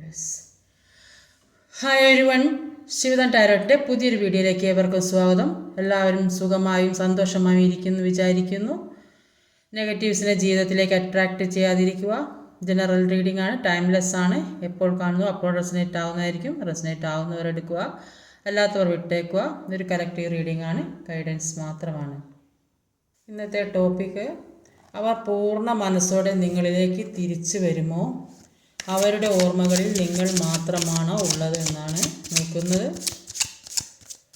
Yes. Hi everyone, ശിവദാൻ ടാരോട്ടിൻ്റെ പുതിയൊരു വീഡിയോയിലേക്ക് ഏവർക്കും സ്വാഗതം. എല്ലാവരും സുഖമായും സന്തോഷമായും ഇരിക്കുന്നു വിചാരിക്കുന്നു. നെഗറ്റീവ്സിനെ ജീവിതത്തിലേക്ക് അട്രാക്റ്റ് ചെയ്യാതിരിക്കുക. ജനറൽ റീഡിംഗ് ആണ്, ടൈംലെസ് ആണ്. എപ്പോൾ കാണുന്നു അപ്പോൾ റെസനേറ്റ് ആവുന്നതായിരിക്കും. റെസനേറ്റ് ആവുന്നവരെടുക്കുക, അല്ലാത്തവർ വിട്ടേക്കുക. ഇതൊരു കലക്റ്റീവ് റീഡിംഗ് ആണ്, ഗൈഡൻസ് മാത്രമാണ്. ഇന്നത്തെ ടോപ്പിക്ക്, അവർ പൂർണ്ണ മനസ്സോടെ നിങ്ങളിലേക്ക് തിരിച്ചു വരുമോ? അവരുടെ ഓർമ്മകളിൽ നിങ്ങൾ മാത്രമാണോ ഉള്ളത് എന്നാണ് നോക്കുന്നത്.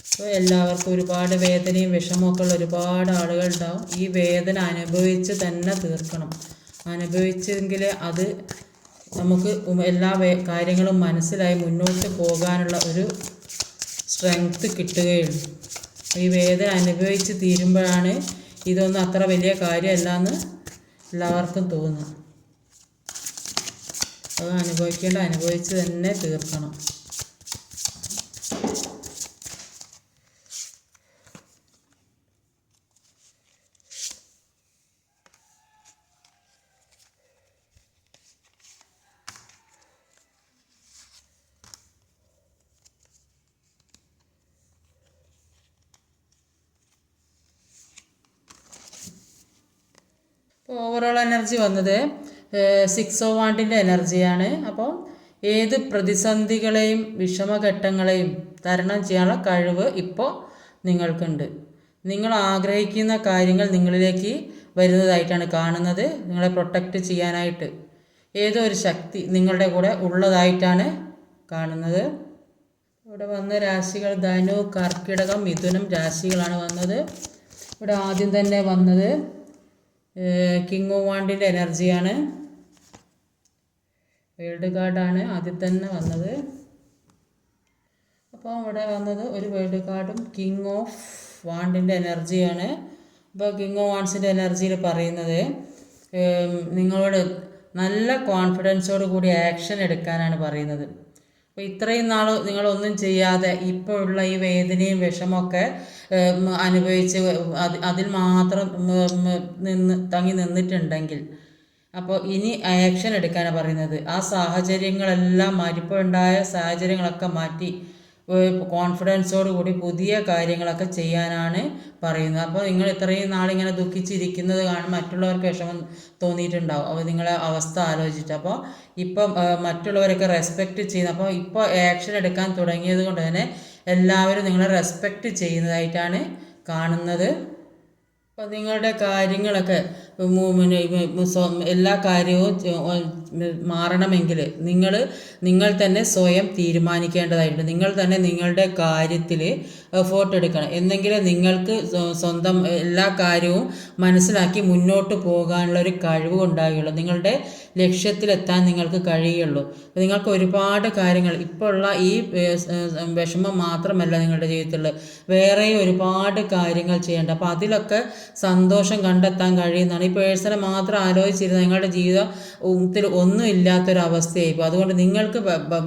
അപ്പോൾ എല്ലാവർക്കും ഒരുപാട് വേദനയും വിഷമമൊക്കെ ഉള്ള ഒരുപാട് ആളുകളുണ്ടാവും. ഈ വേദന അനുഭവിച്ച് തന്നെ തീർക്കണം. അനുഭവിച്ചെങ്കിൽ അത് നമുക്ക് എല്ലാ കാര്യങ്ങളും മനസ്സിലായി മുന്നോട്ട് പോകാനുള്ള ഒരു സ്ട്രെങ്ത്ത് കിട്ടുകയുള്ളൂ. ഈ വേദന അനുഭവിച്ച് തീരുമ്പോഴാണ് ഇതൊന്നും അത്ര വലിയ കാര്യമല്ല എന്ന് എല്ലാവർക്കും തോന്നുക. അത് അനുഭവിച്ച് തന്നെ തീർക്കണം. ഇപ്പോൾ ഓവറോൾ എനർജി വന്നത് 6 ഓഫ് വാണ്ടിൻ്റെ എനർജിയാണ്. അപ്പോൾ ഏത് പ്രതിസന്ധികളെയും വിഷമഘട്ടങ്ങളെയും തരണം ചെയ്യാനുള്ള കഴിവ് ഇപ്പോൾ നിങ്ങൾക്കുണ്ട്. നിങ്ങൾ ആഗ്രഹിക്കുന്ന കാര്യങ്ങൾ നിങ്ങളിലേക്ക് വരുന്നതായിട്ടാണ് കാണുന്നത്. നിങ്ങളെ പ്രൊട്ടക്റ്റ് ചെയ്യാനായിട്ട് ഏതോ ഒരു ശക്തി നിങ്ങളുടെ കൂടെ ഉള്ളതായിട്ടാണ് കാണുന്നത്. ഇവിടെ വന്ന രാശികൾ ധനു, കർക്കിടകം, മിഥുനം രാശികളാണ് വന്നത്. ഇവിടെ ആദ്യം തന്നെ വന്നത് കിങ് ഓഫ് വാണ്ടിൻ്റെ എനർജിയാണ്. വേൾഡ് കാർഡാണ് ആദ്യം തന്നെ വന്നത്. അപ്പോൾ ഇവിടെ വന്നത് ഒരു വേൾഡ് കാർഡും കിങ് ഓഫ് വാണ്ടിൻ്റെ എനർജിയാണ്. ഇപ്പോൾ കിങ് ഓഫ് വാണ്ട്സിൻ്റെ എനർജിയിൽ പറയുന്നത് നിങ്ങളോട് നല്ല കോൺഫിഡൻസോട് കൂടി ആക്ഷൻ എടുക്കാനാണ് പറയുന്നത്. അപ്പോൾ ഇത്രയും നാൾ നിങ്ങളൊന്നും ചെയ്യാതെ ഇപ്പോൾ ഉള്ള ഈ വേദനയും വിഷമമൊക്കെ അനുഭവിച്ച് അതിൽ മാത്രം തങ്ങി നിന്നിട്ടുണ്ടെങ്കിൽ അപ്പോൾ ഇനി ആക്ഷൻ എടുക്കാനാണ് പറയുന്നത്. ആ സാഹചര്യങ്ങളെല്ലാം മാറ്റി, ഇപ്പോൾ ഉണ്ടായ സാഹചര്യങ്ങളൊക്കെ മാറ്റി കോൺഫിഡൻസോട് കൂടി പുതിയ കാര്യങ്ങളൊക്കെ ചെയ്യാനാണ് പറയുന്നത്. അപ്പോൾ നിങ്ങൾ ഇത്രയും നാളിങ്ങനെ ദുഃഖിച്ചിരിക്കുന്നത് കാണും മറ്റുള്ളവർക്ക് വിഷമം തോന്നിയിട്ടുണ്ടാവും. അപ്പോൾ നിങ്ങളെ അവസ്ഥ ആലോചിച്ചിട്ട് അപ്പോൾ ഇപ്പം മറ്റുള്ളവരൊക്കെ റെസ്പെക്റ്റ് ചെയ്യുന്നു. അപ്പോൾ ഇപ്പോൾ ആക്ഷൻ എടുക്കാൻ തുടങ്ങിയത് കൊണ്ട് തന്നെ എല്ലാവരും നിങ്ങളെ റെസ്പെക്റ്റ് ചെയ്യുന്നതായിട്ടാണ് കാണുന്നത്. അപ്പോൾ നിങ്ങളുടെ കാര്യങ്ങളൊക്കെ എല്ലാ കാര്യവും മാറണമെങ്കിൽ നിങ്ങൾ തന്നെ സ്വയം തീരുമാനിക്കേണ്ടതായിട്ടുണ്ട്. നിങ്ങൾ തന്നെ നിങ്ങളുടെ കാര്യത്തിൽ എഫേർട്ട് എടുക്കണം. എന്നെങ്കിലും നിങ്ങൾക്ക് സ്വന്തം എല്ലാ കാര്യവും മനസ്സിലാക്കി മുന്നോട്ട് പോകാനുള്ള ഒരു കഴിവ് ഉണ്ടാകുകയുള്ളൂ. നിങ്ങളുടെ ലക്ഷ്യത്തിലെത്താൻ നിങ്ങൾക്ക് കഴിയുള്ളൂ. നിങ്ങൾക്ക് ഒരുപാട് കാര്യങ്ങൾ ഇപ്പോൾ ഉള്ള ഈ വിഷമം മാത്രമല്ല നിങ്ങളുടെ ജീവിതത്തിൽ വേറെ ഒരുപാട് കാര്യങ്ങൾ ചെയ്യേണ്ട. അപ്പോൾ അതിലൊക്കെ സന്തോഷം കണ്ടെത്താൻ കഴിയുന്നതാണ്. ഈ പേഴ്സണെ മാത്രം ആലോചിച്ചിരുന്ന നിങ്ങളുടെ ജീവിതത്തിൽ ഒന്നും ഇല്ലാത്തൊരവസ്ഥയായി. ഇപ്പോൾ അതുകൊണ്ട് നിങ്ങൾക്ക്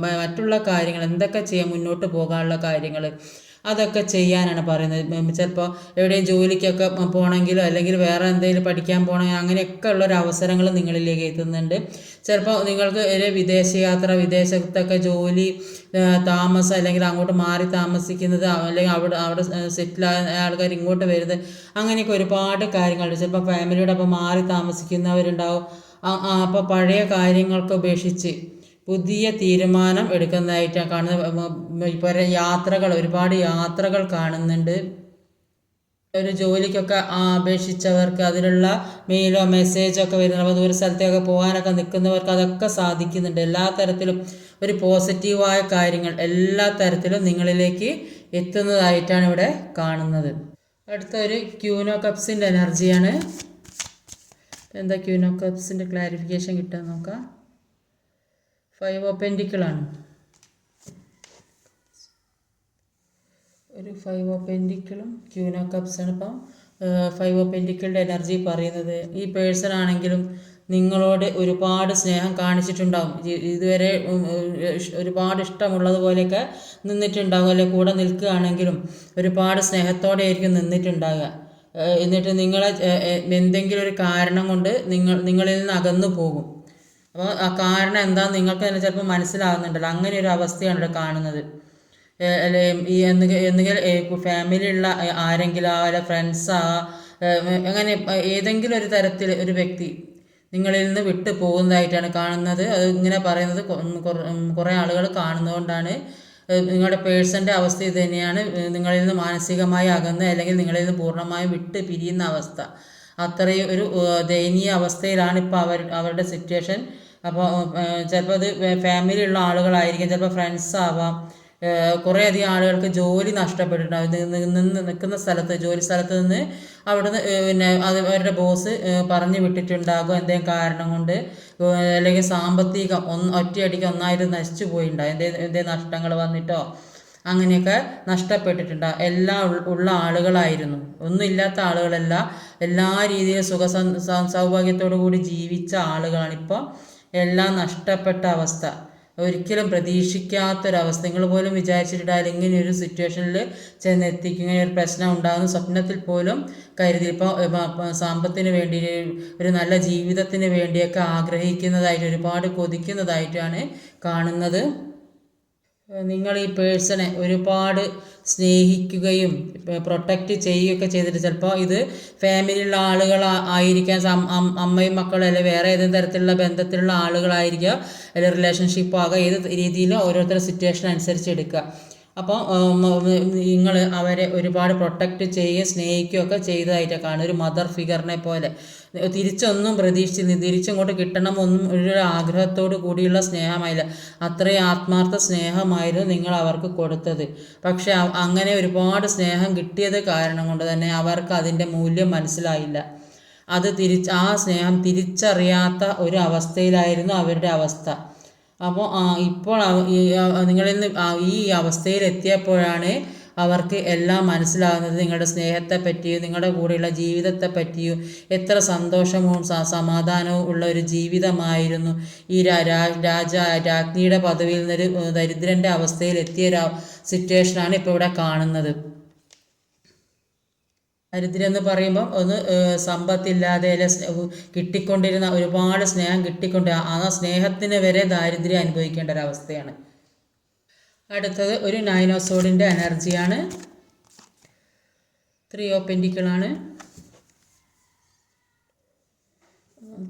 മറ്റുള്ള കാര്യങ്ങൾ എന്തൊക്കെ ചെയ്യാൻ മുന്നോട്ട് പോകാനുള്ള കാര്യങ്ങൾ അതൊക്കെ ചെയ്യാനാണ് പറയുന്നത്. ചിലപ്പോൾ എവിടെയും ജോലിക്കൊക്കെ പോകണമെങ്കിലോ അല്ലെങ്കിൽ വേറെ എന്തെങ്കിലും പഠിക്കാൻ പോകണമെങ്കിൽ അങ്ങനെയൊക്കെ ഉള്ളൊരു അവസരങ്ങൾ നിങ്ങളിലേക്ക് എത്തുന്നുണ്ട്. ചിലപ്പോൾ നിങ്ങൾക്ക് ഒരു വിദേശയാത്ര, വിദേശത്തൊക്കെ ജോലി, താമസം, അല്ലെങ്കിൽ അങ്ങോട്ട് മാറി താമസിക്കുന്നത്, അല്ലെങ്കിൽ അവിടെ സെറ്റിലായ ആൾക്കാർ ഇങ്ങോട്ട് വരുന്നത്, അങ്ങനെയൊക്കെ ഒരുപാട് കാര്യങ്ങളുണ്ട്. ചിലപ്പോൾ ഫാമിലിയുടെ ഒപ്പം മാറി താമസിക്കുന്നവരുണ്ടാവും. അപ്പോൾ പഴയ കാര്യങ്ങൾക്ക് ഉപേക്ഷിച്ച് പുതിയ തീരുമാനം എടുക്കുന്നതായിട്ടാണ് കാണുന്നത്. ഇപ്പോൾ യാത്രകൾ, ഒരുപാട് യാത്രകൾ കാണുന്നുണ്ട്. ഒരു ജോലിക്കൊക്കെ അപേക്ഷിച്ചവർക്ക് അതിനുള്ള മെയിലോ മെസ്സേജോ ഒക്കെ വരുന്നത്, അപ്പോൾ ദൂര സ്ഥലത്തേക്ക് പോകാനൊക്കെ നിൽക്കുന്നവർക്ക് അതൊക്കെ സാധിക്കുന്നുണ്ട്. എല്ലാ തരത്തിലും ഒരു പോസിറ്റീവായ കാര്യങ്ങൾ എല്ലാ തരത്തിലും നിങ്ങളിലേക്ക് എത്തുന്നതായിട്ടാണ് ഇവിടെ കാണുന്നത്. അടുത്ത ഒരു ക്യൂൻ ഓഫ് കപ്സിൻ്റെ എനർജിയാണ്. എന്താ ക്യൂൻ ഓഫ് കപ്സിൻ്റെ ക്ലാരിഫിക്കേഷൻ കിട്ടാൻ നോക്കാം. 5 ഓഫ് പെൻറ്റിക്കിളാണ്. ഒരു 5 ഓഫ് പെൻറ്റിക്കിളും ക്യൂൻ ഓഫ് കപ്സാണ്. ഇപ്പം 5 ഓഫ് പെൻറ്റിക്കിളുടെ എനർജി പറയുന്നത് ഈ പേഴ്സൺ ആണെങ്കിലും നിങ്ങളോട് ഒരുപാട് സ്നേഹം കാണിച്ചിട്ടുണ്ടാവും. ഇതുവരെ ഒരുപാട് ഇഷ്ടമുള്ളതുപോലെയൊക്കെ നിന്നിട്ടുണ്ടാകും. അല്ലെങ്കിൽ കൂടെ നിൽക്കുകയാണെങ്കിലും ഒരുപാട് സ്നേഹത്തോടെ ആയിരിക്കും നിന്നിട്ടുണ്ടാകുക. എന്നിട്ട് നിങ്ങളെ എന്തെങ്കിലും ഒരു കാരണം കൊണ്ട് നിങ്ങളിൽ നിന്ന് അകന്നു പോകും. അപ്പോൾ ആ കാരണം എന്താണെന്ന് നിങ്ങൾക്ക് തന്നെ ചിലപ്പോൾ മനസ്സിലാകുന്നുണ്ടല്ലോ. അങ്ങനെ ഒരു അവസ്ഥയാണ് ഇവിടെ കാണുന്നത്. അല്ലെ ഈ എന്തെങ്കിലും ഫാമിലിയുള്ള ആരെങ്കിലും അല്ല ഫ്രണ്ട്സാ, അങ്ങനെ ഏതെങ്കിലും ഒരു തരത്തിൽ ഒരു വ്യക്തി നിങ്ങളിൽ നിന്ന് വിട്ടു പോകുന്നതായിട്ടാണ് കാണുന്നത്. അത് ഇങ്ങനെ പറയുന്നത് കുറേ ആളുകൾ കാണുന്നതുകൊണ്ടാണ്. നിങ്ങളുടെ പേഴ്സൻ്റെ അവസ്ഥ ഇത് തന്നെയാണ്. നിങ്ങളിൽ നിന്ന് മാനസികമായി അകന്ന് അല്ലെങ്കിൽ നിങ്ങളിൽ നിന്ന് പൂർണ്ണമായും വിട്ട് പിരിയുന്ന അവസ്ഥ. അത്രയും ഒരു ദയനീയ അവസ്ഥയിലാണ് ഇപ്പോൾ അവരുടെ സിറ്റുവേഷൻ. അപ്പോൾ ചിലപ്പോൾ അത് ഫാമിലിയുള്ള ആളുകളായിരിക്കും, ചിലപ്പോൾ ഫ്രണ്ട്സ് ആവാം. കുറേയധികം ആളുകൾക്ക് ജോലി നഷ്ടപ്പെട്ടിട്ടുണ്ടാവും. നിൽക്കുന്ന സ്ഥലത്ത്, ജോലി സ്ഥലത്ത് നിന്ന് അവിടുന്ന് പിന്നെ അവരുടെ ബോസ് പറഞ്ഞു വിട്ടിട്ടുണ്ടാകും എന്തെങ്കിലും കാരണം കൊണ്ട്. അല്ലെങ്കിൽ സാമ്പത്തികം ഒറ്റയടിക്ക് ഒന്നായിട്ട് നശിച്ചു പോയിട്ടുണ്ടാകും, എന്തെങ്കിലും നഷ്ടങ്ങൾ വന്നിട്ടോ അങ്ങനെയൊക്കെ നഷ്ടപ്പെട്ടിട്ടുണ്ടാകും. എല്ലാം ഉള്ള ആളുകളായിരുന്നു, ഒന്നുമില്ലാത്ത ആളുകളല്ല. എല്ലാ രീതിയിലും സൗഭാഗ്യത്തോടു കൂടി ജീവിച്ച ആളുകളാണ്. ഇപ്പോൾ എല്ലാം നഷ്ടപ്പെട്ട അവസ്ഥ, ഒരിക്കലും പ്രതീക്ഷിക്കാത്തൊരവസ്ഥ. നിങ്ങൾ പോലും വിചാരിച്ചിട്ടുണ്ടായാലും ഇങ്ങനെ ഒരു സിറ്റുവേഷനിൽ ചെന്നെത്തിക്കും, ഇങ്ങനെ ഒരു പ്രശ്നം ഉണ്ടാകുന്ന സ്വപ്നത്തിൽ പോലും കരുതി. ഇപ്പോൾ സാമ്പത്തിന് വേണ്ടി, ഒരു നല്ല ജീവിതത്തിന് വേണ്ടിയൊക്കെ ആഗ്രഹിക്കുന്നതായിട്ട്, ഒരുപാട് കൊതിക്കുന്നതായിട്ടാണ് കാണുന്നത്. നിങ്ങൾ ഈ പേഴ്സണെ ഒരുപാട് സ്നേഹിക്കുകയും പ്രൊട്ടക്റ്റ് ചെയ്യുകയൊക്കെ ചെയ്തിട്ട്, ചിലപ്പോൾ ഇത് ഫാമിലിയുള്ള ആളുകൾ ആയിരിക്കാം, അമ്മയും മക്കളും, അല്ലെങ്കിൽ വേറെ ഏതെങ്കിലും തരത്തിലുള്ള ബന്ധത്തിലുള്ള ആളുകളായിരിക്കുക, അല്ലെങ്കിൽ റിലേഷൻഷിപ്പോ ആകാം. ഏത് രീതിയിലും ഓരോരുത്തരുടെ സിറ്റുവേഷൻ അനുസരിച്ച് എടുക്കുക. അപ്പോൾ നിങ്ങൾ അവരെ ഒരുപാട് പ്രൊട്ടക്റ്റ് ചെയ്യുകയും സ്നേഹിക്കുകയൊക്കെ ചെയ്തതായിട്ടാണ് കാണുന്നത്. ഒരു മദർ ഫിഗറിനെ പോലെ തിരിച്ചൊന്നും പ്രതീക്ഷിച്ചില്ല, തിരിച്ചിങ്ങോട്ട് കിട്ടണമെന്നും ഒരു ആഗ്രഹത്തോടു കൂടിയുള്ള സ്നേഹമായില്ല. അത്രയും ആത്മാർത്ഥ സ്നേഹമായിരുന്നു നിങ്ങൾ അവർക്ക് കൊടുത്തത്. പക്ഷെ അങ്ങനെ ഒരുപാട് സ്നേഹം കിട്ടിയത് കാരണം കൊണ്ട് തന്നെ അവർക്ക് അതിൻ്റെ മൂല്യം മനസ്സിലായില്ല. ആ സ്നേഹം തിരിച്ചറിയാത്ത ഒരു അവസ്ഥയിലായിരുന്നു അവരുടെ അവസ്ഥ. അപ്പോൾ ഇപ്പോൾ നിങ്ങളിൽ നിന്ന് ഈ അവസ്ഥയിലെത്തിയപ്പോഴാണ് അവർക്ക് എല്ലാം മനസ്സിലാകുന്നത്. നിങ്ങളുടെ സ്നേഹത്തെ പറ്റിയും നിങ്ങളുടെ കൂടെയുള്ള ജീവിതത്തെ പറ്റിയും എത്ര സന്തോഷവും സമാധാനവും ഉള്ള ഒരു ജീവിതമായിരുന്നു. ഈ രാജ്ഞിയുടെ പദവിയിൽ നിന്നൊരു ദരിദ്രൻ്റെ അവസ്ഥയിൽ എത്തിയൊരു സിറ്റുവേഷനാണ് ഇപ്പോൾ ഇവിടെ കാണുന്നത്. ദരിദ്രം എന്ന് പറയുമ്പം ഒന്ന് സമ്പത്തില്ലാതെ കിട്ടിക്കൊണ്ടിരുന്ന ഒരുപാട് സ്നേഹം ആ സ്നേഹത്തിന് വരെ ദാരിദ്ര്യം അനുഭവിക്കേണ്ട ഒരവസ്ഥയാണ്. അടുത്തത് ഒരു 9 of Swords എനർജിയാണ്. 3 of Pentacles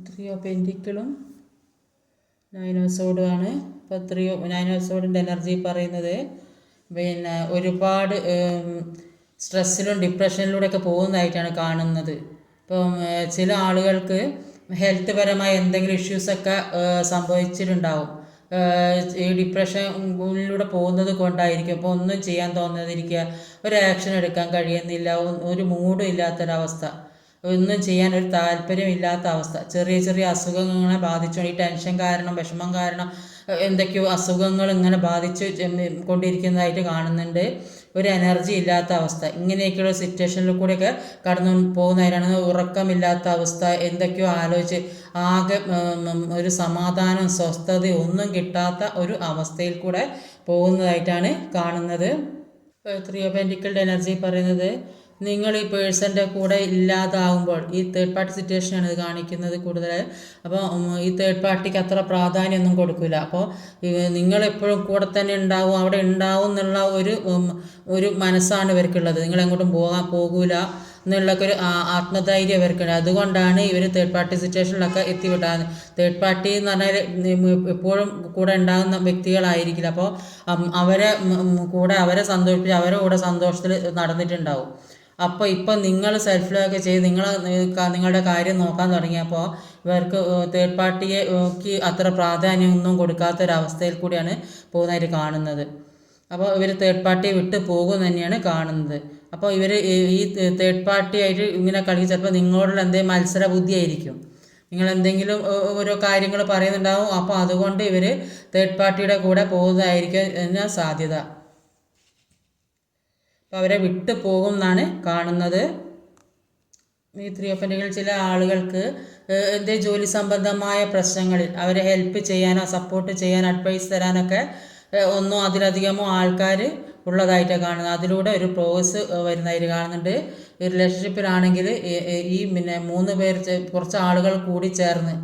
3 of Pentacles 9 of Swords ആണ്. ഇപ്പോൾ 9 of Swords എനർജി പറയുന്നത് പിന്നെ ഒരുപാട് സ്ട്രെസ്സിലും ഡിപ്രഷനിലൂടെയൊക്കെ പോകുന്നതായിട്ടാണ് കാണുന്നത്. ഇപ്പം ചില ആളുകൾക്ക് ഹെൽത്ത് പരമായ എന്തെങ്കിലും ഇഷ്യൂസൊക്കെ സംഭവിച്ചിട്ടുണ്ടാവും. ഈ ഡിപ്രഷനിലൂടെ പോകുന്നത് കൊണ്ടായിരിക്കും. അപ്പോൾ ഒന്നും ചെയ്യാൻ തോന്നാതിരിക്കുക, ഒരു ആക്ഷൻ എടുക്കാൻ കഴിയുന്നില്ല, ഒരു മൂഡും ഇല്ലാത്തൊരവസ്ഥ, ഒന്നും ചെയ്യാൻ ഒരു താല്പര്യമില്ലാത്ത അവസ്ഥ. ചെറിയ ചെറിയ അസുഖങ്ങളെ ബാധിച്ചുകൊണ്ട് ഈ ടെൻഷൻ കാരണം, വിഷമം കാരണം എന്തൊക്കെയോ അസുഖങ്ങൾ ഇങ്ങനെ ബാധിച്ച് കൊണ്ടിരിക്കുന്നതായിട്ട് കാണുന്നുണ്ട്. ഒരു എനർജി ഇല്ലാത്ത അവസ്ഥ, ഇങ്ങനെയൊക്കെയുള്ള സിറ്റുവേഷനിൽ കൂടെയൊക്കെ കടന്നു പോകുന്നവരാണ്. ഉറക്കമില്ലാത്ത അവസ്ഥ, എന്തൊക്കെയോ ആലോചിച്ച് ആകെ ഒരു സമാധാനം സ്വസ്ഥതയും ഒന്നും കിട്ടാത്ത ഒരു അവസ്ഥയിൽ കൂടെ പോകുന്നതായിട്ടാണ് കാണുന്നത്. 3 of Pentacles എനർജി പറയുന്നത് നിങ്ങൾ ഈ പേഴ്സൻ്റെ കൂടെ ഇല്ലാതാവുമ്പോൾ, ഈ തേർഡ് പാർട്ടി സിറ്റുവേഷനാണ് ഇത് കാണിക്കുന്നത് കൂടുതൽ. അപ്പോൾ ഈ തേർഡ് പാർട്ടിക്ക് അത്ര പ്രാധാന്യമൊന്നും കൊടുക്കില്ല. അപ്പോൾ നിങ്ങളെപ്പോഴും കൂടെ തന്നെ ഉണ്ടാവും, അവിടെ ഉണ്ടാവും എന്നുള്ള ഒരു മനസ്സാണ് ഇവർക്കുള്ളത്. നിങ്ങളെങ്ങോട്ടും പോകൂല എന്നുള്ളൊക്കെ ഒരു ആത്മധൈര്യം ഇവർക്കുണ്ട്. അതുകൊണ്ടാണ് ഇവർ തേർഡ് പാർട്ടി സിറ്റുവേഷനിലൊക്കെ എത്തിവിട്ടാണ്. തേർഡ് പാർട്ടി എന്ന് പറഞ്ഞാൽ എപ്പോഴും കൂടെ ഉണ്ടാകുന്ന വ്യക്തികളായിരിക്കില്ല. അപ്പോൾ അവരെ സന്തോഷിപ്പിച്ച് അവരുടെ കൂടെ സന്തോഷത്തിൽ നടന്നിട്ടുണ്ടാവും. അപ്പോൾ ഇപ്പം നിങ്ങൾ സെൽഫ് ലവ് ചെയ്ത് നിങ്ങളുടെ കാര്യം നോക്കാൻ തുടങ്ങിയപ്പോൾ ഇവർക്ക് തേർഡ് പാർട്ടിക്ക് അത്ര പ്രാധാന്യമൊന്നും കൊടുക്കാത്തൊരവസ്ഥയിൽ കൂടിയാണ് പോകുന്നതായിട്ട് കാണുന്നത്. അപ്പോൾ ഇവർ തേർഡ് പാർട്ടിയെ വിട്ട് പോകും തന്നെയാണ് കാണുന്നത്. അപ്പോൾ ഇവർ ഈ തേർഡ് പാർട്ടിയായിട്ട് ഇങ്ങനെ കളിക്കും. ചിലപ്പോൾ നിങ്ങളോടുള്ള എന്തെങ്കിലും മത്സര ബുദ്ധിയായിരിക്കും, നിങ്ങൾ എന്തെങ്കിലും ഓരോ കാര്യങ്ങൾ പറയുന്നുണ്ടാവും. അപ്പോൾ അതുകൊണ്ട് ഇവർ തേർഡ് പാർട്ടിയുടെ കൂടെ പോകുന്നതായിരിക്കും എന്ന സാധ്യത. അപ്പോൾ അവരെ വിട്ടു പോകും എന്നാണ് കാണുന്നത്. ഈ 3 of Pentacles ചില ആളുകൾക്ക് ജോലി സംബന്ധമായ പ്രശ്നങ്ങളിൽ അവരെ ഹെൽപ്പ് ചെയ്യാനോ സപ്പോർട്ട് ചെയ്യാനോ അഡ്വൈസ് തരാനൊക്കെ ഒന്നോ അതിലധികമോ ആൾക്കാർ ഉള്ളതായിട്ടാണ് കാണുന്നത്. അതിലൂടെ ഒരു പ്രോഗ്രസ് വരുന്നതായിട്ട് കാണുന്നുണ്ട്. ഈ റിലേഷൻഷിപ്പിലാണെങ്കിൽ ഈ 3 പേർ കുറച്ച് ആളുകൾ കൂടി ചേർന്ന്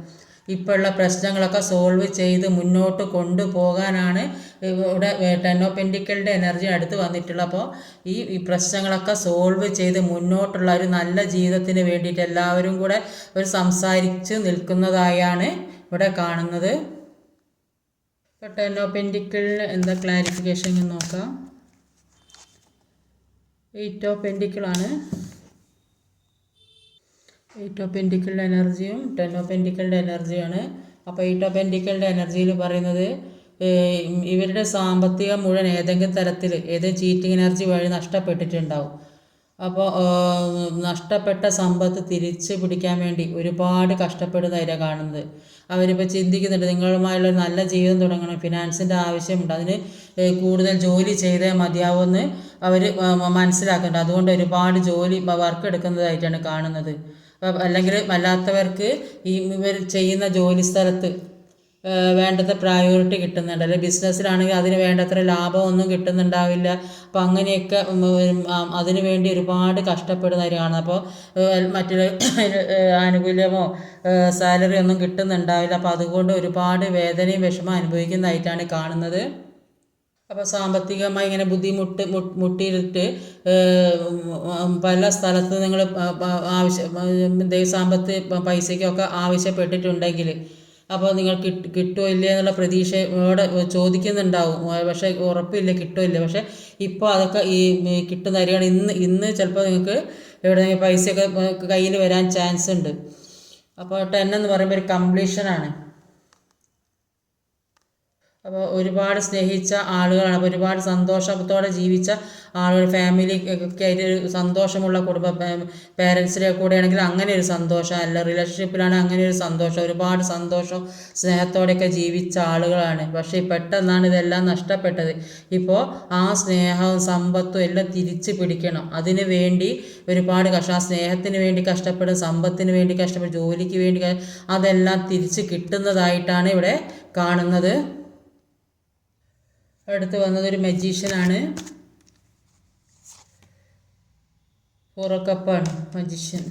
ഇപ്പോഴുള്ള പ്രശ്നങ്ങളൊക്കെ സോൾവ് ചെയ്ത് മുന്നോട്ട് കൊണ്ടുപോകാനാണ് ഇവിടെ 10 ഓഫ് പെൻറ്റിക്കിളിൻ്റെ എനർജി അടുത്ത് വന്നിട്ടുള്ളത്. അപ്പോൾ ഈ പ്രശ്നങ്ങളൊക്കെ സോൾവ് ചെയ്ത് മുന്നോട്ടുള്ള ഒരു നല്ല ജീവിതത്തിന് വേണ്ടിയിട്ട് എല്ലാവരും കൂടെ ഒരു സംസാരിച്ച് നിൽക്കുന്നതായാണ് ഇവിടെ കാണുന്നത്. ഇപ്പോൾ 10 ഓഫ് പെൻറ്റിക്കിളിന് എന്താ ക്ലാരിഫിക്കേഷൻ എന്ന് നോക്കാം. 8 ഓഫ് പെൻറ്റിക്കിളാണ്. 8 ഓഫ് പെൻറ്റിക്കിളിൻ്റെ എനർജിയും 10 ഓഫ് പെൻറ്റിക്കിളിൻ്റെ എനർജിയാണ്. അപ്പോൾ 8 ഓഫ് പെൻറ്റിക്കിളിൻ്റെ എനർജിയിൽ പറയുന്നത് ഇവരുടെ സാമ്പത്തികം മുഴുവൻ ഏതെങ്കിലും തരത്തിൽ ചീറ്റിംഗ് എനർജി വഴി നഷ്ടപ്പെട്ടിട്ടുണ്ടാവും. അപ്പോൾ നഷ്ടപ്പെട്ട സമ്പത്ത് തിരിച്ച് പിടിക്കാൻ വേണ്ടി ഒരുപാട് കഷ്ടപ്പെടുന്നതായിട്ടാണ് കാണുന്നത്. അവരിപ്പോൾ ചിന്തിക്കുന്നുണ്ട് നിങ്ങളുമായുള്ള ഒരു നല്ല ജീവിതം തുടങ്ങണം, ഫിനാൻസിൻ്റെ ആവശ്യമുണ്ട്, അതിന് കൂടുതൽ ജോലി ചെയ്തേ മതിയാവുമെന്ന് അവർ മനസ്സിലാക്കുന്നുണ്ട്. അതുകൊണ്ട് ഒരുപാട് വർക്ക് എടുക്കുന്നതായിട്ടാണ് കാണുന്നത്. അല്ലെങ്കിൽ അല്ലാത്തവർക്ക് ഇവർ ചെയ്യുന്ന ജോലി സ്ഥലത്ത് വേണ്ടത്ര പ്രയോറിറ്റി കിട്ടുന്നുണ്ട്. അല്ലെങ്കിൽ ബിസിനസ്സിലാണെങ്കിൽ അതിന് വേണ്ടത്ര ലാഭമൊന്നും കിട്ടുന്നുണ്ടാവില്ല. അപ്പം അങ്ങനെയൊക്കെ അതിനു വേണ്ടി ഒരുപാട് കഷ്ടപ്പെടുന്നവർ കാണുന്നത്. അപ്പോൾ മറ്റൊരു ആനുകൂല്യമോ സാലറി ഒന്നും കിട്ടുന്നുണ്ടാവില്ല. അപ്പോൾ അതുകൊണ്ട് ഒരുപാട് വേദനയും വിഷമം അനുഭവിക്കുന്നതായിട്ടാണ് കാണുന്നത്. അപ്പോൾ സാമ്പത്തികമായി ഇങ്ങനെ മുട്ടിയിട്ട് പല സ്ഥലത്ത് നിങ്ങൾ പൈസയ്ക്കൊക്കെ ആവശ്യപ്പെട്ടിട്ടുണ്ടെങ്കിൽ അപ്പോൾ നിങ്ങൾ കിട്ടുമോ ഇല്ല എന്നുള്ള പ്രതീക്ഷയോടെ ചോദിക്കുന്നുണ്ടാവും. പക്ഷേ ഉറപ്പില്ല കിട്ടുമോ ഇല്ല. പക്ഷേ ഇപ്പോൾ അതൊക്കെ കിട്ടുന്ന കാര്യമാണ്. ഇന്ന് ചിലപ്പോൾ നിങ്ങൾക്ക് എവിടെയെങ്കിലും പൈസയൊക്കെ കയ്യിൽ വരാൻ ചാൻസ് ഉണ്ട്. അപ്പോൾ 10 എന്ന് പറയുമ്പോൾ ഒരു കംപ്ലീഷനാണ്. അപ്പോൾ ഒരുപാട് സ്നേഹിച്ച ആളുകളാണ്. അപ്പോൾ ഒരുപാട് സന്തോഷത്തോടെ ജീവിച്ച ആളുകൾ, ഫാമിലി ഒക്കെ ആയിട്ട് ഒരു സന്തോഷമുള്ള പേരൻസിൻ്റെ കൂടെ ആണെങ്കിൽ അങ്ങനെ ഒരു സന്തോഷം, അല്ല റിലേഷൻഷിപ്പിലാണ് അങ്ങനെ ഒരു സന്തോഷം, ഒരുപാട് സന്തോഷം സ്നേഹത്തോടെയൊക്കെ ജീവിച്ച ആളുകളാണ്. പക്ഷേ പെട്ടെന്നാണ് ഇതെല്ലാം നഷ്ടപ്പെട്ടത്. ഇപ്പോൾ ആ സ്നേഹവും സമ്പത്തും എല്ലാം തിരിച്ച് പിടിക്കണം. അതിന് വേണ്ടി ഒരുപാട് ആ സ്നേഹത്തിന് വേണ്ടി കഷ്ടപ്പെടും, സമ്പത്തിന് വേണ്ടി കഷ്ടപ്പെടും, ജോലിക്ക് വേണ്ടി അതെല്ലാം തിരിച്ച് കിട്ടുന്നതായിട്ടാണ് ഇവിടെ കാണുന്നത്. അടുത്ത് വന്നത് ഒരു മജീഷ്യനാണ്. 4 ഓഫ് കപ്പാണ് മജീഷ്യൻ.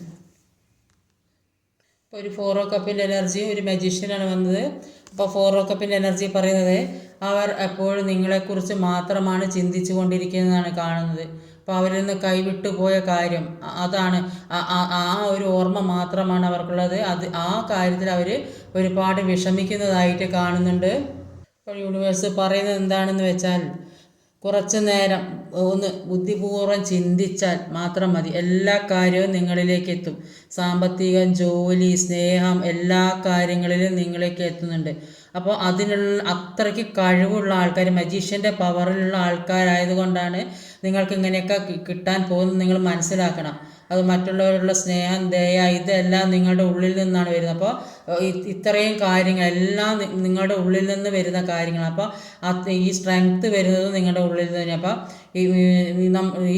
ഇപ്പോൾ ഒരു 4 ഓഫ് കപ്പിൻ്റെ എനർജി ഒരു മജീഷ്യനാണ് വന്നത്. അപ്പോൾ 4 ഓഫ് കപ്പിൻ്റെ എനർജി പറയുന്നത് അവർ എപ്പോഴും നിങ്ങളെക്കുറിച്ച് മാത്രമാണ് ചിന്തിച്ചു കൊണ്ടിരിക്കുന്നതാണ് കാണുന്നത്. അപ്പോൾ അവരിൽ നിന്ന് കൈവിട്ടു പോയ കാര്യം അതാണ്, ആ ഒരു ഓർമ്മ മാത്രമാണ് അവർക്കുള്ളത്. ആ കാര്യത്തിൽ അവർ ഒരുപാട് വിഷമിക്കുന്നതായിട്ട് കാണുന്നുണ്ട്. ഇപ്പോൾ യൂണിവേഴ്സ് പറയുന്നത് എന്താണെന്ന് വെച്ചാൽ കുറച്ച് നേരം ഒന്ന് ബുദ്ധിപൂർവ്വം ചിന്തിച്ചാൽ മാത്രം മതി, എല്ലാ കാര്യവും നിങ്ങളിലേക്ക് എത്തും. സാമ്പത്തികം, ജോലി, സ്നേഹം, എല്ലാ കാര്യങ്ങളിലും നിങ്ങളിലേക്ക് എത്തുന്നുണ്ട്. അപ്പോൾ അത്രയ്ക്ക് കഴിവുള്ള ആൾക്കാർ, മജീഷ്യൻ്റെ പവറിലുള്ള ആൾക്കാരായതുകൊണ്ടാണ് നിങ്ങൾക്ക് ഇങ്ങനെയൊക്കെ കിട്ടാൻ പോകുന്നത് നിങ്ങൾ മനസ്സിലാക്കണം. അത് മറ്റുള്ളവരുള്ള സ്നേഹം, ദയ, ഇതെല്ലാം നിങ്ങളുടെ ഉള്ളിൽ നിന്നാണ് വരുന്നത്. അപ്പോൾ ഇത്രയും കാര്യങ്ങളെല്ലാം നിങ്ങളുടെ ഉള്ളിൽ നിന്ന് വരുന്ന കാര്യങ്ങൾ. അപ്പോൾ ഈ സ്ട്രെങ്ത്ത് വരുന്നത് നിങ്ങളുടെ ഉള്ളിൽ നിന്ന്. അപ്പോൾ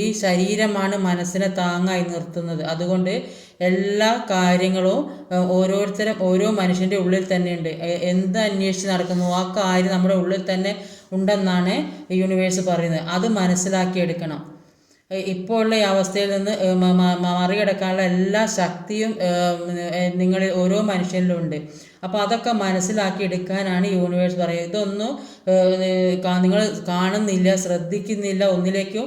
ഈ ശരീരമാണ് മനസ്സിനെ താങ്ങായി നിർത്തുന്നത്. അതുകൊണ്ട് എല്ലാ കാര്യങ്ങളും ഓരോ മനുഷ്യൻ്റെ ഉള്ളിൽ തന്നെയുണ്ട്. എന്ത് അന്വേഷിച്ച് നടക്കുന്നു ആ കാര്യം നമ്മുടെ ഉള്ളിൽ തന്നെ ഉണ്ടെന്നാണ് യൂണിവേഴ്സ് പറയുന്നത്. അത് മനസ്സിലാക്കിയെടുക്കണം. ഇപ്പോൾ ഉള്ള ഈ അവസ്ഥയിൽ നിന്ന് മറികടക്കാനുള്ള എല്ലാ ശക്തിയും നിങ്ങളിൽ ഓരോ മനുഷ്യനിലും ഉണ്ട്. അപ്പോൾ അതൊക്കെ മനസ്സിലാക്കി എടുക്കാനാണ് യൂണിവേഴ്സ് പറയുന്നത്. ഇതൊന്നും നിങ്ങൾ കാണുന്നില്ല, ശ്രദ്ധിക്കുന്നില്ല, ഒന്നിലേക്കും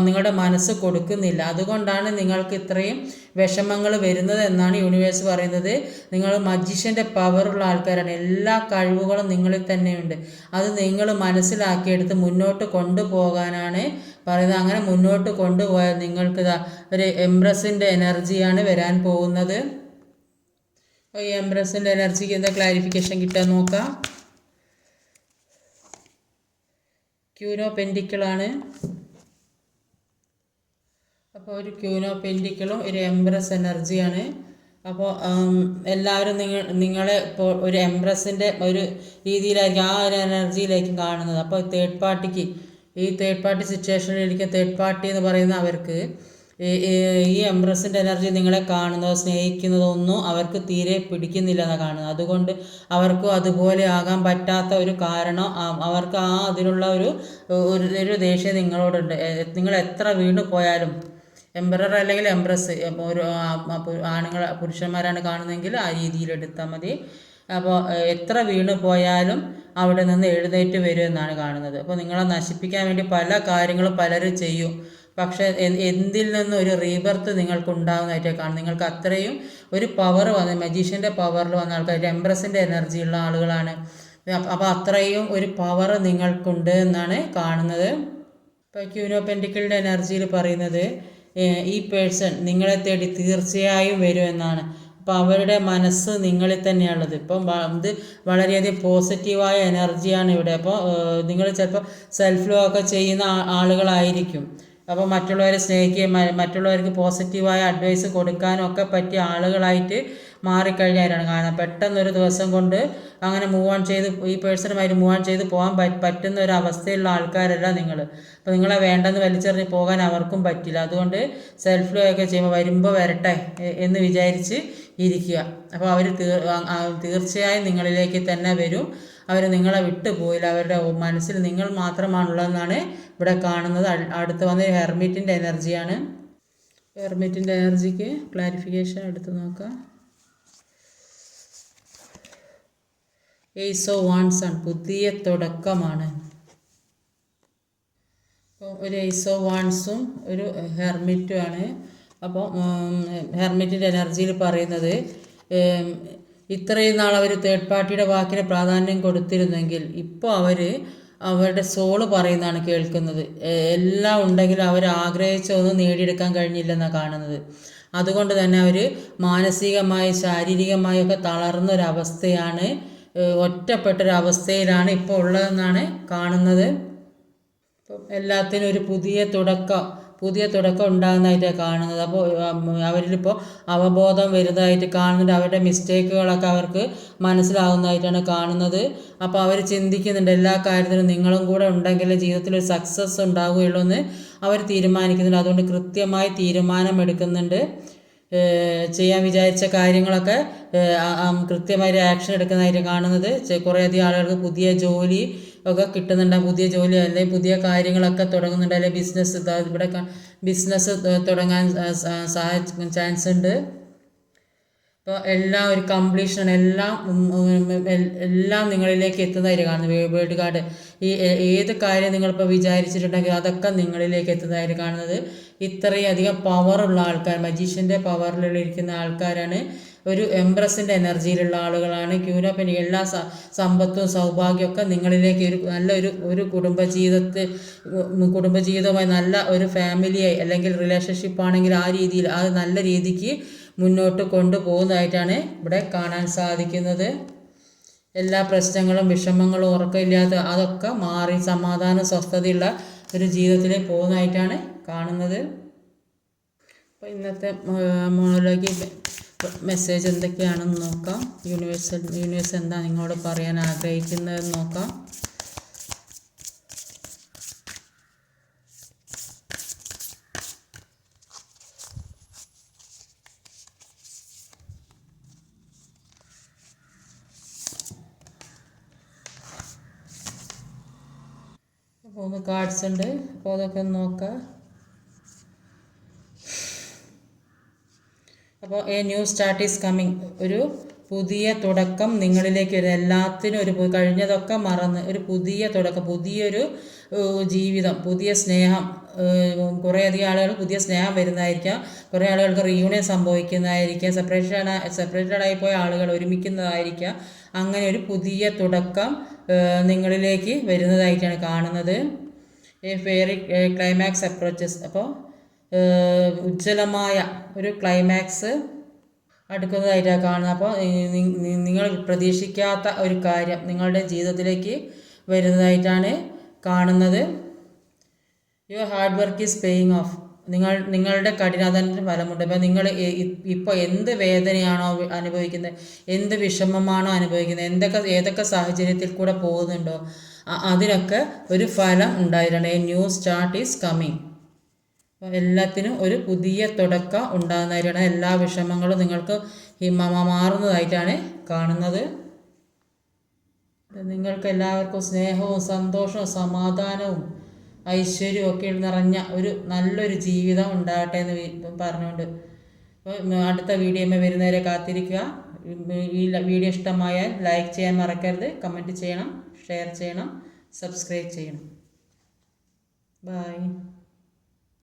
നിങ്ങളുടെ മനസ്സ് കൊടുക്കുന്നില്ല. അതുകൊണ്ടാണ് നിങ്ങൾക്ക് ഇത്രയും വിഷമങ്ങൾ വരുന്നത് എന്നാണ് യൂണിവേഴ്സ് പറയുന്നത്. നിങ്ങൾ മജീഷ്യൻ്റെ പവറുള്ള ആൾക്കാരാണ്. എല്ലാ കഴിവുകളും നിങ്ങളിൽ തന്നെയുണ്ട്. അത് നിങ്ങൾ മനസ്സിലാക്കിയെടുത്ത് മുന്നോട്ട് കൊണ്ടുപോകാനാണ് പറയുന്നത്. അങ്ങനെ മുന്നോട്ട് കൊണ്ടുപോയാൽ നിങ്ങൾക്ക് ഒരു എംപ്രസിൻ്റെ എനർജിയാണ് വരാൻ പോകുന്നത്. ഈ എംപ്രസിൻ്റെ എനർജിക്ക് എന്താ ക്ലാരിഫിക്കേഷൻ കിട്ടാൻ നോക്കാം. ക്യൂൻ ഓഫ് പെൻറ്റിക്കിളാണ്. അപ്പോൾ ഒരു ക്യൂൻ ഓഫ് പെൻറ്റിക്കിളും ഒരു എംപ്രസ് എനർജിയാണ്. അപ്പോൾ എല്ലാവരും നിങ്ങളെ ഇപ്പോൾ ഒരു എംപ്രസിൻ്റെ ഒരു രീതിയിലായിരിക്കും, ആ ഒരു എനർജിയിലായിരിക്കും കാണുന്നത്. അപ്പോൾ തേർഡ് പാർട്ടിക്ക്, ഈ തേർഡ് പാർട്ടി സിറ്റുവേഷനിലിരിക്കുന്ന തേർഡ് പാർട്ടി എന്ന് പറയുന്ന അവർക്ക് ഈ എംപ്രസിൻ്റെ എനർജി നിങ്ങളെ കാണുന്നതോ സ്നേഹിക്കുന്നതോ ഒന്നും അവർക്ക് തീരെ പിടിക്കുന്നില്ല എന്നാണ് കാണുന്നത്. അതുകൊണ്ട് അവർക്കും അതുപോലെ ആകാൻ പറ്റാത്ത ഒരു കാരണം, അവർക്ക് അതിനുള്ള ഒരു ദേഷ്യം നിങ്ങളോടുണ്ട്. നിങ്ങൾ എത്ര വീണ് പോയാലും, എംപറർ അല്ലെങ്കിൽ എംപ്രസ്, ഒരു പുരുഷന്മാരാണ് കാണുന്നതെങ്കിൽ ആ രീതിയിൽ എടുത്താൽ മതി. അപ്പോൾ എത്ര വീണ് പോയാലും അവിടെ നിന്ന് എഴുന്നേറ്റ് വരും എന്നാണ് കാണുന്നത്. അപ്പോൾ നിങ്ങളെ നശിപ്പിക്കാൻ വേണ്ടി പല കാര്യങ്ങളും പലരും ചെയ്യും. പക്ഷേ എന്തിൽ നിന്നും ഒരു റീബർത്ത് നിങ്ങൾക്ക് ഉണ്ടാകുന്നതായിട്ടേ കാണും. നിങ്ങൾക്ക് അത്രയും ഒരു പവർ വന്ന് മജീഷ്യൻ്റെ പവറിൽ വന്ന ആൾക്കാർ എംപ്രസിൻ്റെ എനർജി ഉള്ള ആളുകളാണ്. അപ്പോൾ അത്രയും ഒരു പവർ നിങ്ങൾക്കുണ്ട് എന്നാണ് കാണുന്നത്. ഇപ്പോൾ ക്യൂൻ ഓഫ് പെന്റിക്കിളിൻ്റെ എനർജിയിൽ പറയുന്നത് ഈ പേഴ്സൺ നിങ്ങളെ തേടി തീർച്ചയായും വരും എന്നാണ്. അപ്പോൾ അവരുടെ മനസ്സ് നിങ്ങളിൽ തന്നെയാണുള്ളത്. ഇപ്പം ഇത് വളരെയധികം പോസിറ്റീവായ എനർജിയാണ് ഇവിടെ. അപ്പോൾ നിങ്ങൾ ചിലപ്പോൾ സെൽഫ് ലോ ഒക്കെ ചെയ്യുന്ന ആളുകളായിരിക്കും. അപ്പോൾ മറ്റുള്ളവരെ സ്നേഹിക്കുകയും മറ്റുള്ളവർക്ക് പോസിറ്റീവായ അഡ്വൈസ് കൊടുക്കാനും ഒക്കെ പറ്റിയ ആളുകളായിട്ട് മാറിക്കഴിഞ്ഞാലാണ് കാണുന്നത്. പെട്ടെന്നൊരു ദിവസം കൊണ്ട് അങ്ങനെ മൂവ് ഓൺ ചെയ്ത് ഈ പേഴ്സണുമായിട്ട് മൂവ് ഓൺ ചെയ്ത് പോകാൻ പറ്റുന്ന ഒരു അവസ്ഥയിലുള്ള ആൾക്കാരല്ല നിങ്ങൾ. അപ്പോൾ നിങ്ങളെ വേണ്ടെന്ന് വലിച്ചെറിഞ്ഞ് പോകാൻ അവർക്കും പറ്റില്ല. അതുകൊണ്ട് സെൽഫ് ലോ ഒക്കെ ചെയ്യുമ്പോൾ വരുമ്പോൾ വരട്ടെ എന്ന് വിചാരിച്ച് ഇരിക്കുക. അപ്പോൾ അവർ തീർച്ചയായും നിങ്ങളിലേക്ക് തന്നെ വരും. അവർ നിങ്ങളെ വിട്ടു പോയില്ല. അവരുടെ മനസ്സിൽ നിങ്ങൾ മാത്രമാണുള്ളതെന്നാണ് ഇവിടെ കാണുന്നത്. അടുത്ത് വന്ന ഹെർമിറ്റിൻ്റെ എനർജിയാണ്. ഹെർമിറ്റിൻ്റെ എനർജിക്ക് ക്ലാരിഫിക്കേഷൻ എടുത്ത് നോക്കാം. ഏസ് ഓഫ് വാൻഡ്സ് ആണ്, പുതിയ തുടക്കമാണ്. അപ്പോൾ ഒരു ഏസ് ഓഫ് വാൻഡ്സും ഒരു ഹെർമിറ്റും ആണ്. അപ്പോൾ ഹെർമിറ്റിൻ്റെ എനർജിയിൽ പറയുന്നത് ഇത്രയും നാൾ അവർ തേർഡ് പാർട്ടിയുടെ വാക്കിന് പ്രാധാന്യം കൊടുത്തിരുന്നെങ്കിൽ ഇപ്പോൾ അവരുടെ സോള് പറയുന്നതാണ് കേൾക്കുന്നത്. എല്ലാം ഉണ്ടെങ്കിലും അവർ ആഗ്രഹിച്ചൊന്നും നേടിയെടുക്കാൻ കഴിഞ്ഞില്ലെന്നാണ് കാണുന്നത്. അതുകൊണ്ട് തന്നെ അവർ മാനസികമായി ശാരീരികമായൊക്കെ തളർന്നൊരവസ്ഥയാണ്, ഒറ്റപ്പെട്ടൊരവസ്ഥയിലാണ് ഇപ്പോൾ ഉള്ളതെന്നാണ് കാണുന്നത്. ഇപ്പം എല്ലാത്തിനും ഒരു പുതിയ തുടക്കം ഉണ്ടാകുന്നതായിട്ടാണ് കാണുന്നത്. അപ്പോൾ അവരിലിപ്പോൾ അവബോധം വരുന്നതായിട്ട് കാണുന്നുണ്ട്. അവരുടെ മിസ്റ്റേക്കുകളൊക്കെ അവർക്ക് മനസ്സിലാവുന്നതായിട്ടാണ് കാണുന്നത്. അപ്പോൾ അവർ ചിന്തിക്കുന്നുണ്ട് എല്ലാ കാര്യത്തിലും നിങ്ങളും കൂടെ ഉണ്ടെങ്കിൽ ജീവിതത്തിൽ ഒരു സക്സസ് ഉണ്ടാവുകയുള്ളൂ എന്ന് അവർ തീരുമാനിക്കുന്നുണ്ട്. അതുകൊണ്ട് കൃത്യമായി തീരുമാനമെടുക്കുന്നുണ്ട്. ചെയ്യാൻ വിചാരിച്ച കാര്യങ്ങളൊക്കെ കൃത്യമായി ആക്ഷൻ എടുക്കുന്നതായിട്ട് കാണുന്നത്. കുറേയധികം ആളുകൾക്ക് പുതിയ ജോലി ഒക്കെ കിട്ടുന്നുണ്ട്. പുതിയ ജോലി അല്ലെങ്കിൽ പുതിയ കാര്യങ്ങളൊക്കെ തുടങ്ങുന്നുണ്ട്. അല്ലെങ്കിൽ ഇവിടെ ബിസിനസ് തുടങ്ങാൻ ചാൻസ് ഉണ്ട്. ഇപ്പോൾ എല്ലാം ഒരു കംപ്ലീഷൻ എല്ലാം നിങ്ങളിലേക്ക് എത്തുന്നതായിട്ട് കാണുന്നത്. വേൾഡ് കാർഡ് ഈ ഏത് കാര്യം നിങ്ങളിപ്പോൾ വിചാരിച്ചിട്ടുണ്ടെങ്കിൽ അതൊക്കെ നിങ്ങളിലേക്ക് എത്തുന്നതായിട്ട് കാണുന്നത്. ഇത്രയും അധികം പവറുള്ള ആൾക്കാർ, മജീഷ്യൻ്റെ പവറിലിരിക്കുന്ന ആൾക്കാരാണ്. ഒരു എംപ്രസിൻ്റെ എനർജിയിലുള്ള ആളുകളാണ്. ക്യൂൻ ഓഫ് പെന്റിക്കിൾ എല്ലാ സമ്പത്തും സൗഭാഗ്യമൊക്കെ നിങ്ങളിലേക്ക് ഒരു കുടുംബജീവിതവുമായി നല്ല ഒരു ഫാമിലിയായി അല്ലെങ്കിൽ റിലേഷൻഷിപ്പ് ആണെങ്കിൽ ആ രീതിയിൽ അത് നല്ല രീതിക്ക് മുന്നോട്ട് കൊണ്ടുപോകുന്നതായിട്ടാണ് ഇവിടെ കാണാൻ സാധിക്കുന്നത്. എല്ലാ പ്രശ്നങ്ങളും വിഷമങ്ങളും ഉറക്കമില്ലാത്ത അതൊക്കെ മാറി സമാധാന സ്വസ്ഥതയുള്ള ഒരു ജീവിതത്തിലേക്ക് പോകുന്നതായിട്ടാണ് കാണുന്നത്. അപ്പോൾ ഇന്നത്തെ മോളോഗി മെസ്സേജ് എന്തൊക്കെയാണെന്ന് നോക്കാം. യൂണിവേഴ്സ് എന്താ നിങ്ങളോട് പറയാൻ ആഗ്രഹിക്കുന്നതെന്ന് നോക്കാം. അപ്പോൾ 3 കാർഡ്സ് ഉണ്ട്. അപ്പോൾ അതൊക്കെ നോക്കാം. അപ്പോൾ A new start is coming, ഒരു പുതിയ തുടക്കം നിങ്ങളിലേക്ക് വരും. എല്ലാത്തിനും കഴിഞ്ഞതൊക്കെ മറന്ന് ഒരു പുതിയ തുടക്കം, പുതിയൊരു ജീവിതം, പുതിയ സ്നേഹം. കുറേയധികം ആളുകൾ പുതിയ സ്നേഹം വരുന്നതായിരിക്കാം. കുറേ ആളുകൾക്ക് റീയൂണിയൻ സംഭവിക്കുന്നതായിരിക്കാം. സെപ്പറേറ്റഡായി പോയ ആളുകൾ ഒരുമിക്കുന്നതായിരിക്കാം. അങ്ങനെ ഒരു പുതിയ തുടക്കം നിങ്ങളിലേക്ക് വരുന്നതായിട്ടാണ് കാണുന്നത്. ഫെയറി ക്ലൈമാക്സ് അപ്രോച്ചസ്, അപ്പോൾ ഉജ്ജ്വലമായ ഒരു ക്ലൈമാക്സ് അടുക്കുന്നതായിട്ടാണ് കാണുന്നത്. അപ്പോൾ നിങ്ങൾ പ്രതീക്ഷിക്കാത്ത ഒരു കാര്യം നിങ്ങളുടെ ജീവിതത്തിലേക്ക് വരുന്നതായിട്ടാണ് കാണുന്നത്. Your hard work is paying of, നിങ്ങളുടെ കഠിനാധ്വാനത്തിന് ഫലമുണ്ട്. അപ്പോൾ നിങ്ങൾ ഇപ്പോൾ എന്ത് വേദനയാണോ അനുഭവിക്കുന്നത്, എന്ത് വിഷമമാണോ അനുഭവിക്കുന്നത്, ഏതൊക്കെ സാഹചര്യത്തിൽ കൂടെ പോകുന്നുണ്ടോ അതിനൊക്കെ ഒരു ഫലം ഉണ്ടായിട്ടുണ്ട്. A new start is coming. അപ്പോൾ എല്ലാത്തിനും ഒരു പുതിയ തുടക്കം ഉണ്ടാകുന്നതായിട്ടാണ്. എല്ലാ വിഷമങ്ങളും നിങ്ങൾക്ക് മാറുന്നതായിട്ടാണ് കാണുന്നത്. നിങ്ങൾക്ക് എല്ലാവർക്കും സ്നേഹവും സന്തോഷവും സമാധാനവും ഐശ്വര്യവും ഒക്കെ നിറഞ്ഞ ഒരു നല്ലൊരു ജീവിതം ഉണ്ടാകട്ടെ എന്ന് പറഞ്ഞുകൊണ്ട് അപ്പോൾ അടുത്ത വീഡിയോയിൽ വരുന്നവരെ കാത്തിരിക്കുക. ഈ വീഡിയോ ഇഷ്ടമായാൽ ലൈക്ക് ചെയ്യാൻ മറക്കരുത്, കമൻറ്റ് ചെയ്യണം, ഷെയർ ചെയ്യണം, സബ്സ്ക്രൈബ് ചെയ്യണം. ബൈ.